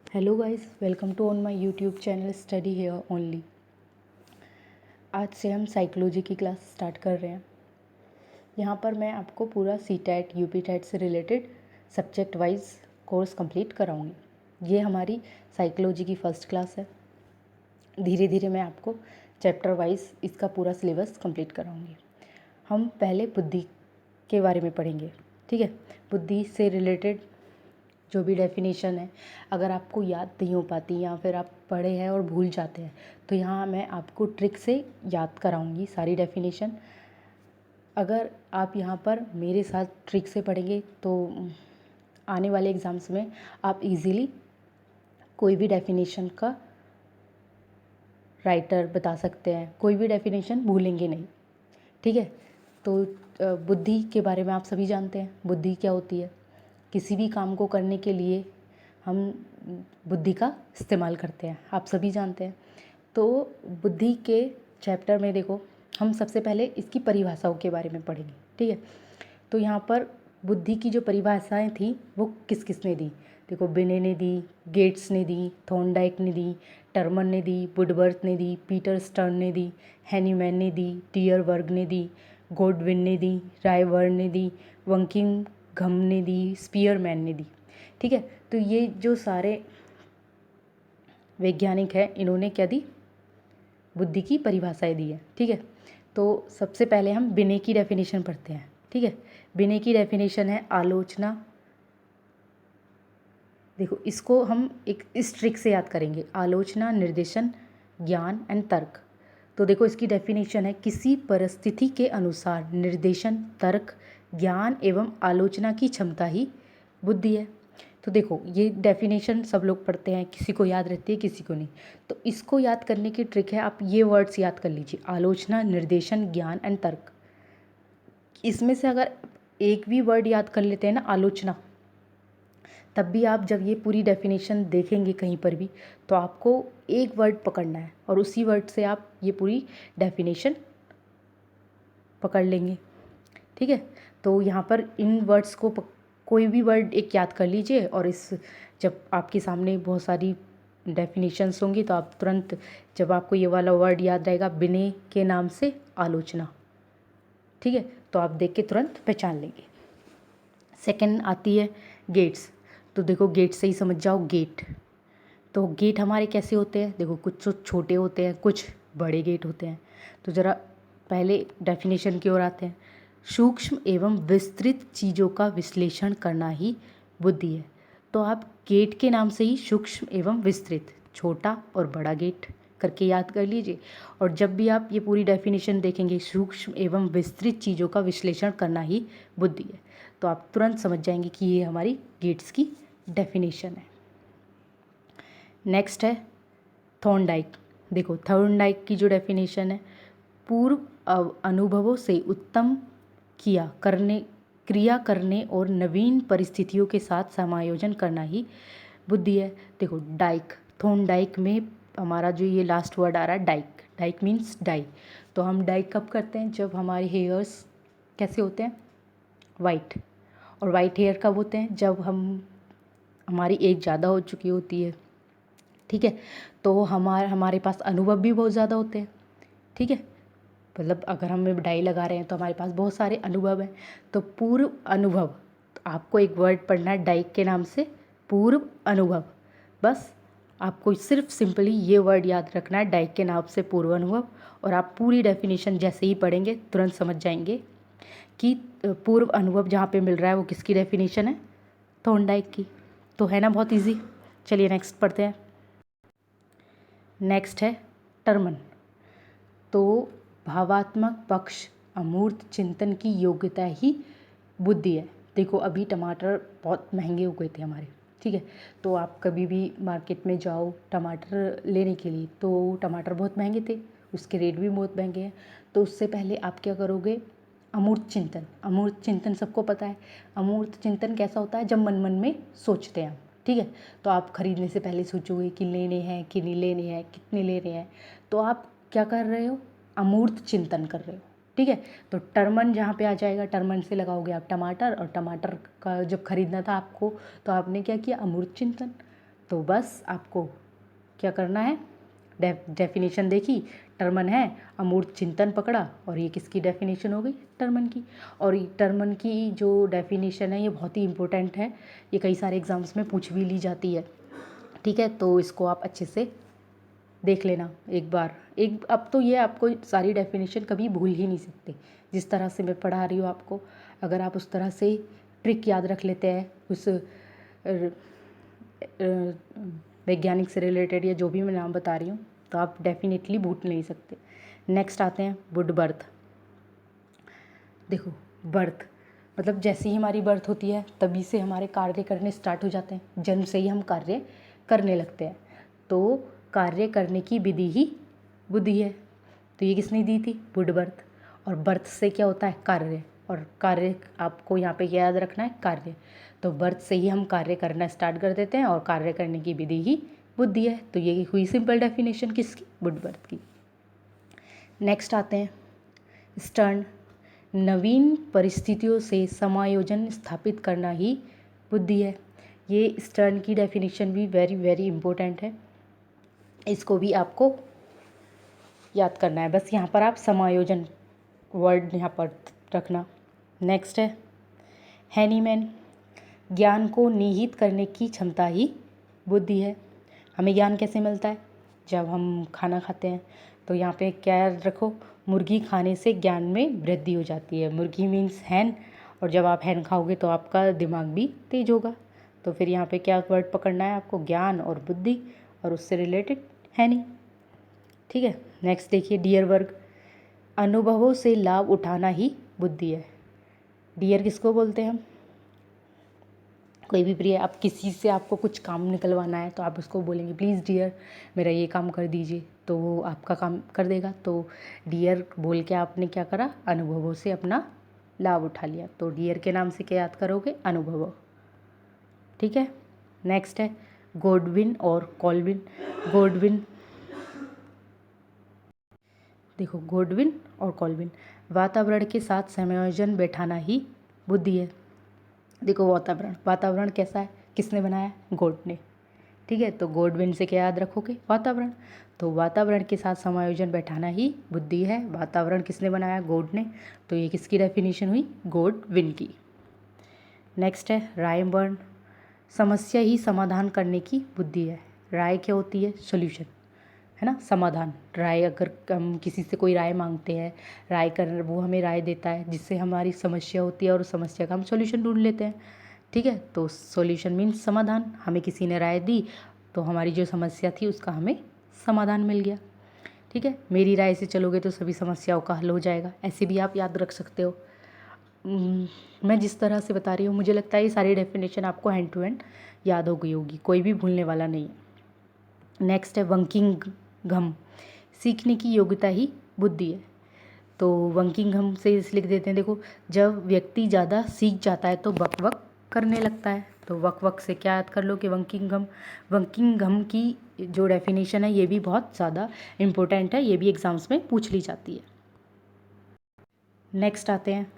Hello guys, welcome to on my YouTube channel study here only. आज से हम psychology की क्लास स्टार्ट कर रहे हैं। यहाँ पर मैं आपको पूरा सी टैट यूपी टैट से related subject wise course complete कराऊंगी। ये हमारी साइकोलॉजी की फ़र्स्ट क्लास है। धीरे धीरे मैं आपको चैप्टर वाइज इसका पूरा सिलेबस कंप्लीट कराऊंगी। हम पहले बुद्धि के बारे में पढ़ेंगे, ठीक है। बुद्धि से रिलेटेड जो भी डेफिनेशन है, अगर आपको याद नहीं हो पाती या फिर आप पढ़े हैं और भूल जाते हैं तो यहाँ मैं आपको ट्रिक से याद कराऊंगी सारी डेफिनेशन। अगर आप यहाँ पर मेरे साथ ट्रिक से पढ़ेंगे तो आने वाले एग्ज़ाम्स में आप इजीली कोई भी डेफिनेशन का राइटर बता सकते हैं, कोई भी डेफिनेशन भूलेंगे नहीं, ठीक है। तो बुद्धि के बारे में आप सभी जानते हैं, बुद्धि क्या होती है। किसी भी काम को करने के लिए हम बुद्धि का इस्तेमाल करते हैं, आप सभी जानते हैं। तो बुद्धि के चैप्टर में देखो, हम सबसे पहले इसकी परिभाषाओं के बारे में पढ़ेंगे, ठीक है। तो यहाँ पर बुद्धि की जो परिभाषाएं थी वो किस किस ने दी, देखो बिने ने दी, गेट्स ने दी, थॉर्नडाइक ने दी, टर्मन ने दी, वुडवर्थ ने दी, पीटर स्टर्न ने दी, हैनीमैन ने दी, टियरबर्ग ने दी, गोडविन ने दी, रायबर्न ने दी, वंकिंग घम ने दी, स्पीयरमैन ने दी, ठीक है। तो ये जो सारे वैज्ञानिक हैं, इन्होंने क्या दी, बुद्धि की परिभाषाएं दी है, ठीक है। तो सबसे पहले हम बिने की डेफिनेशन पढ़ते हैं, ठीक है। बिने की डेफिनेशन है आलोचना। देखो इसको हम एक इस ट्रिक से याद करेंगे, आलोचना, निर्देशन, ज्ञान एंड तर्क। तो देखो इसकी डेफिनेशन है किसी परिस्थिति के अनुसार निर्देशन, तर्क, ज्ञान एवं आलोचना की क्षमता ही बुद्धि है। तो देखो ये डेफिनेशन सब लोग पढ़ते हैं, किसी को याद रहती है किसी को नहीं। तो इसको याद करने की ट्रिक है, आप ये वर्ड्स याद कर लीजिए, आलोचना, निर्देशन, ज्ञान एंड तर्क। इसमें से अगर एक भी वर्ड याद कर लेते हैं ना, आलोचना, तब भी आप जब ये पूरी डेफिनेशन देखेंगे कहीं पर भी तो आपको एक वर्ड पकड़ना है और उसी वर्ड से आप ये पूरी डेफिनेशन पकड़ लेंगे, ठीक है। तो यहाँ पर इन वर्ड्स को कोई भी वर्ड एक याद कर लीजिए और इस जब आपके सामने बहुत सारी डेफिनेशंस होंगी तो आप तुरंत, जब आपको ये वाला वर्ड याद रहेगा बिने के नाम से आलोचना, ठीक है, तो आप देख के तुरंत पहचान लेंगे। सेकंड आती है गेट्स। तो देखो गेट से ही समझ जाओ, गेट। तो गेट हमारे कैसे होते हैं, देखो कुछ तो छोटे होते हैं, कुछ बड़े गेट होते हैं। तो ज़रा पहले डेफिनेशन की ओर आते हैं। सूक्ष्म एवं विस्तृत चीज़ों का विश्लेषण करना ही बुद्धि है। तो आप गेट के नाम से ही सूक्ष्म एवं विस्तृत, छोटा और बड़ा गेट करके याद कर लीजिए। और जब भी आप ये पूरी डेफिनेशन देखेंगे, सूक्ष्म एवं विस्तृत चीज़ों का विश्लेषण करना ही बुद्धि है, तो आप तुरंत समझ जाएंगे कि ये हमारी गेट्स की डेफिनेशन है। नेक्स्ट है थॉर्नडाइक। देखो थॉर्नडाइक की जो डेफिनेशन है, पूर्व अनुभवों से उत्तम क्रिया करने और नवीन परिस्थितियों के साथ समायोजन करना ही बुद्धि है। देखो डाइक, थॉर्नडाइक में हमारा जो ये लास्ट वर्ड आ रहा है डाइक, डाइक मीन्स डाई। तो हम डाइक कब करते हैं, जब हमारे हेयर्स कैसे होते हैं, वाइट। और वाइट हेयर कब होते हैं, जब हमारी एज ज़्यादा हो चुकी होती है, ठीक है। तो हमारे पास अनुभव भी बहुत ज़्यादा होते हैं, ठीक है। मतलब अगर हम डाई लगा रहे हैं तो हमारे पास बहुत सारे अनुभव हैं। तो पूर्व अनुभव, तो आपको एक वर्ड पढ़ना है डाइक के नाम से, पूर्व अनुभव। बस आपको सिर्फ सिंपली ये वर्ड याद रखना है, डाइक के नाम से पूर्व अनुभव। और आप पूरी डेफिनेशन जैसे ही पढ़ेंगे तुरंत समझ जाएंगे कि पूर्व अनुभव जहाँ पे मिल रहा है वो किसकी डेफिनेशन है, थॉर्नडाइक की। तो है ना बहुत इजी। चलिए नेक्स्ट पढ़ते हैं। नेक्स्ट है टर्मन। तो भावात्मक पक्ष अमूर्त चिंतन की योग्यता ही बुद्धि है। देखो अभी टमाटर बहुत महंगे हो गए थे हमारे, ठीक है। तो आप कभी भी मार्केट में जाओ टमाटर लेने के लिए, तो टमाटर बहुत महंगे थे, उसके रेट भी बहुत महंगे हैं। तो उससे पहले आप क्या करोगे, अमूर्त चिंतन। अमूर्त चिंतन सबको पता है। अमूर्त चिंतन कैसा होता है, जब मन मन में सोचते हैं, ठीक है। तो आप खरीदने से पहले सोचोगे कि लेने हैं कि नहीं लेने हैं, कितने लेने हैं। तो आप क्या कर रहे हो, अमूर्त चिंतन कर रहे हो, ठीक है। तो टर्मन जहाँ पे आ जाएगा, टर्मन से लगाओगे आप टमाटर, और टमाटर का जब खरीदना था आपको तो आपने क्या किया, अमूर्त चिंतन। तो बस आपको क्या करना है, डेफिनेशन देखी, टर्मन है, अमूर्त चिंतन पकड़ा, और ये किसकी डेफिनेशन हो गई, टर्मन की। और ये टर्मन की जो डेफिनेशन है ये बहुत ही इंपॉर्टेंट है, ये कई सारे एग्जाम्स में पूछ भी ली जाती है। ठीक है, तो इसको आप अच्छे से देख लेना एक बार। अब तो ये आपको सारी डेफिनेशन कभी भूल ही नहीं सकते, जिस तरह से मैं पढ़ा रही हूँ आपको। अगर आप उस तरह से ट्रिक याद रख लेते हैं उस वैज्ञानिक से रिलेटेड या जो भी मैं नाम बता रही हूँ, तो आप डेफिनेटली भूल नहीं सकते। नेक्स्ट आते हैं वुड बर्थ। देखो, बर्थ मतलब जैसे ही हमारी बर्थ होती है तभी से हमारे कार्य करने स्टार्ट हो जाते हैं, जन्म से ही हम कार्य करने लगते हैं। तो कार्य करने की विधि ही बुद्धि है। तो ये किसने दी थी, वुड बर्थ। और बर्थ से क्या होता है, कार्य, और कार्य आपको यहाँ पे क्या याद रखना है, कार्य। तो बर्थ से ही हम कार्य करना स्टार्ट कर देते हैं और कार्य करने की विधि ही बुद्धि है। तो ये हुई सिंपल डेफिनेशन किसकी, वुड बर्थ की। नेक्स्ट आते हैं स्टर्न। नवीन परिस्थितियों से समायोजन स्थापित करना ही बुद्धि है। ये स्टर्न की डेफिनेशन भी वेरी वेरी इंपॉर्टेंट है, इसको भी आपको याद करना है। बस यहाँ पर आप समायोजन वर्ड यहाँ पर रखना। नेक्स्ट है हैनीमैन। ज्ञान को निहित करने की क्षमता ही बुद्धि है। हमें ज्ञान कैसे मिलता है, जब हम खाना खाते हैं। तो यहाँ पे क्या याद रखो, मुर्गी खाने से ज्ञान में वृद्धि हो जाती है। मुर्गी मीन्स हैन, और जब आप हैन खाओगे तो आपका दिमाग भी तेज होगा। तो फिर यहाँ पे क्या वर्ड पकड़ना है आपको, ज्ञान और बुद्धि, और उससे रिलेटेड हैनी। ठीक है, नेक्स्ट देखिए डियर वर्ग। अनुभवों से लाभ उठाना ही बुद्धि है। डियर किसको बोलते हैं हम, कोई भी प्रिय, आप किसी से आपको कुछ काम निकलवाना है तो आप उसको बोलेंगे प्लीज़ डियर मेरा ये काम कर दीजिए, तो वो आपका काम कर देगा। तो डियर बोल के आपने क्या करा, अनुभवों से अपना लाभ उठा लिया। तो डियर के नाम से क्या याद करोगे, अनुभव। ठीक है, नेक्स्ट है गोडविन और कॉल्विन। गोडविन, देखो गोडविन और कॉल्विन, वातावरण के साथ समायोजन बैठाना ही बुद्धि है। देखो वातावरण कैसा है, किसने बनाया, गॉड ने। ठीक है, तो गॉडविन से क्या याद रखोगे, वातावरण। तो वातावरण के साथ समायोजन बैठाना ही बुद्धि है। वातावरण किसने बनाया, गॉड ने। तो ये किसकी डेफिनेशन हुई, गॉडविन की। नेक्स्ट है रायबर्न। समस्या ही समाधान करने की बुद्धि है। राय क्या होती है, सोल्यूशन, है ना, समाधान। राय, अगर हम किसी से कोई राय मांगते हैं, राय कर, वो हमें राय देता है जिससे हमारी समस्या होती है और उस समस्या का हम सॉल्यूशन ढूंढ लेते हैं। ठीक है, तो सॉल्यूशन मीन्स समाधान। हमें किसी ने राय दी तो हमारी जो समस्या थी उसका हमें समाधान मिल गया। ठीक है, मेरी राय से चलोगे तो सभी समस्याओं का हल हो जाएगा, ऐसे भी आप याद रख सकते हो। मैं जिस तरह से बता रही हूँ मुझे लगता है ये सारी डेफिनेशन आपको हैंड टू हैंड याद हो गई होगी, कोई भी भूलने वाला नहीं है। नेक्स्ट है वंकिंग घम। सीखने की योग्यता ही बुद्धि है। तो वंकिंग घम से इस लिख देते हैं, देखो जब व्यक्ति ज़्यादा सीख जाता है तो वक वक करने लगता है। तो वक वक से क्या याद कर लो कि वंकिंग घम की जो डेफिनेशन है ये भी बहुत ज़्यादा इम्पोर्टेंट है, ये भी एग्ज़ाम्स में पूछ ली जाती है। नेक्स्ट आते हैं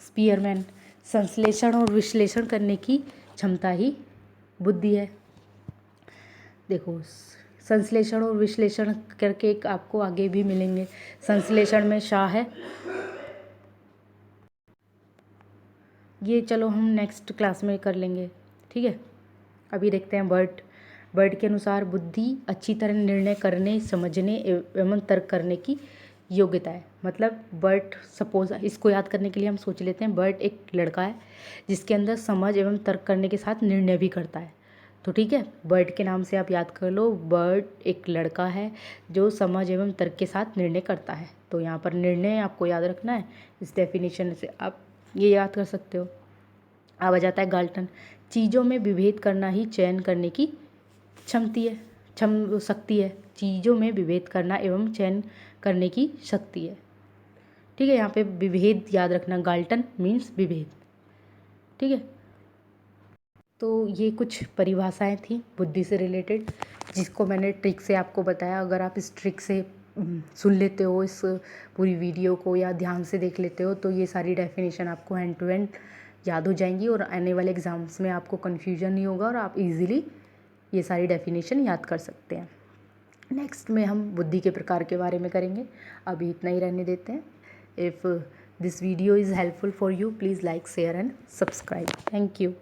स्पीयरमैन। संश्लेषण और विश्लेषण करने की क्षमता ही बुद्धि है। देखो संश्लेषण और विश्लेषण करके एक आपको आगे भी मिलेंगे। संश्लेषण में शाह है, ये चलो हम नेक्स्ट क्लास में कर लेंगे। ठीक है, अभी देखते हैं बर्ड के अनुसार बुद्धि अच्छी तरह निर्णय करने, समझने एवं तर्क करने की योग्यता है। मतलब बर्ड, सपोज इसको याद करने के लिए हम सोच लेते हैं बर्ड एक लड़का है जिसके अंदर समझ एवं तर्क करने के साथ निर्णय भी करता है। तो ठीक है, बर्ड के नाम से आप याद कर लो, बर्ड एक लड़का है जो समझ एवं तर्क के साथ निर्णय करता है। तो यहाँ पर निर्णय आपको याद रखना है, इस डेफिनेशन से आप ये याद कर सकते हो। अब आ जाता है गाल्टन। चीज़ों में विभेद करना ही चयन करने की शक्ति है। चीज़ों में विभेद करना एवं चयन करने की शक्ति है। ठीक है, यहाँ पे विभेद याद रखना, गाल्टन मीन्स विभेद। ठीक है, तो ये कुछ परिभाषाएं थी बुद्धि से रिलेटेड जिसको मैंने ट्रिक से आपको बताया। अगर आप इस ट्रिक से सुन लेते हो इस पूरी वीडियो को या ध्यान से देख लेते हो तो ये सारी डेफिनेशन आपको हैंड टू हैंड याद हो जाएंगी और आने वाले एग्ज़ाम्स में आपको कन्फ्यूजन नहीं होगा और आप इजीली ये सारी डेफिनेशन याद कर सकते हैं। नेक्स्ट में हम बुद्धि के प्रकार के बारे में करेंगे। अभी इतना ही रहने देते हैं। If this video is helpful for you, please like, share and subscribe. Thank you.